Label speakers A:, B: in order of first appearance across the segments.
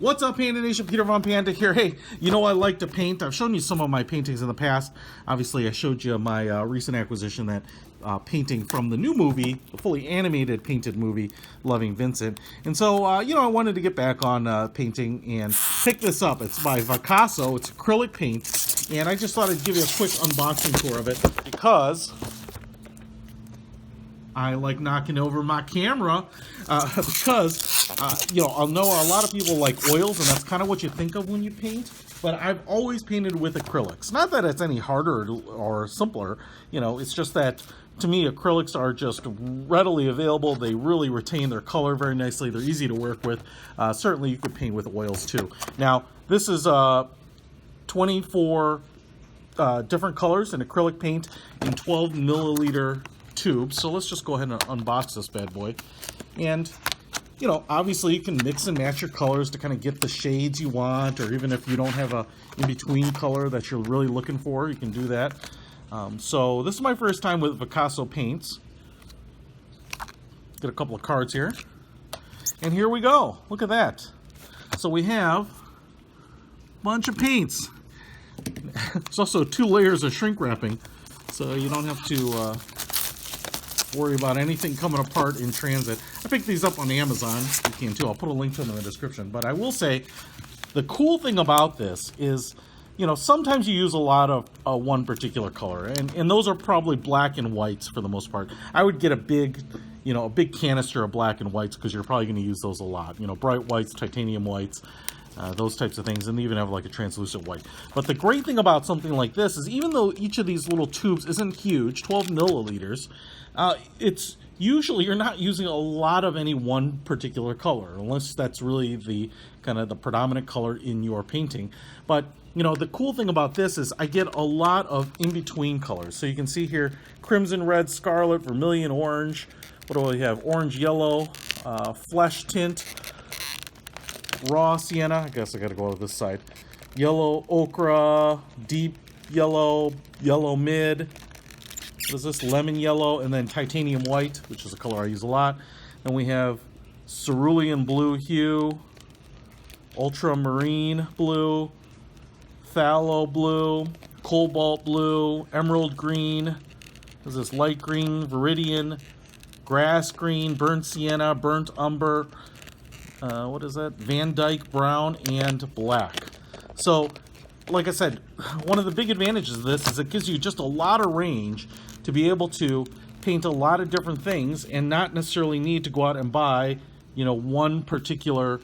A: What's up, Panda Nation? Peter Von Panda here. Hey, you know I like to paint. I've shown you some of my paintings in the past. Obviously, I showed you my recent acquisition, that painting from the new movie, the fully animated painted movie, Loving Vincent. And so, I wanted to get back on painting and pick this up. It's by Vacasso. It's acrylic paint. And I just thought I'd give you a quick unboxing tour of it because I like knocking over my camera because, I'll know a lot of people like oils, and that's kind of what you think of when you paint, but I've always painted with acrylics. Not that it's any harder or simpler, it's just that, to me, acrylics are just readily available. They really retain their color very nicely. They're easy to work with. Certainly, you could paint with oils, too. Now, this is 24 different colors in acrylic paint in 12 milliliter tubes. So let's just go ahead and unbox this bad boy. And obviously you can mix and match your colors to kind of get the shades you want, or even if you don't have a in-between color that you're really looking for, you can do that. So this is my first time with Vacasso paints. Get a couple of cards here, and here we go. Look at that. So we have a bunch of paints. There's also 2 layers of shrink wrapping, so you don't have to worry about anything coming apart in transit. I picked these up on Amazon. You can too. I'll put a link to them in the description. But I will say, the cool thing about this is, sometimes you use a lot of one particular color, and those are probably black and whites for the most part. I would get a big canister of black and whites because you're probably going to use those a lot. Bright whites, titanium whites, those types of things, and they even have like a translucent white. But the great thing about something like this is, even though each of these little tubes isn't huge, 12 milliliters, it's usually you're not using a lot of any one particular color, unless that's really the kind of the predominant color in your painting. But the cool thing about this is I get a lot of in-between colors. So you can see here, crimson, red, scarlet, vermilion, orange. What do we have? Orange, yellow, flesh tint, raw sienna. I guess I got to go to this side. Yellow ochre, deep yellow, yellow mid. What is this? Lemon yellow, and then titanium white, which is a color I use a lot. Then we have cerulean blue hue, ultramarine blue, phthalo blue, cobalt blue, emerald green. What is this? Light green, viridian, grass green, burnt sienna, burnt umber. What is that? Van Dyke brown and black. So, like I said, one of the big advantages of this is it gives you just a lot of range to be able to paint a lot of different things and not necessarily need to go out and buy, one particular,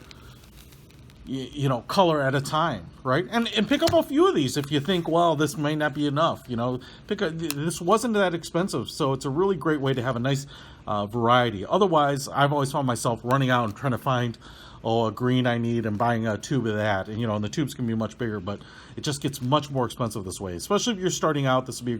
A: color at a time, right? And pick up a few of these if you think, well, this might not be enough. This wasn't that expensive, so it's a really great way to have a nice variety. Otherwise, I've always found myself running out and trying to find a green I need and buying a tube of that. And the tubes can be much bigger, but it just gets much more expensive this way. Especially if you're starting out, this would be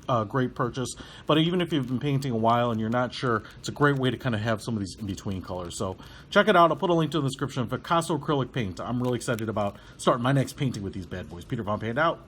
A: a great purchase. But even if you've been painting a while and you're not sure, it's a great way to kind of have some of these in-between colors. So check it out. I'll put a link to it in the description. Vacasso acrylic paint. I'm really excited about starting my next painting with these bad boys. Peter Von Panda out.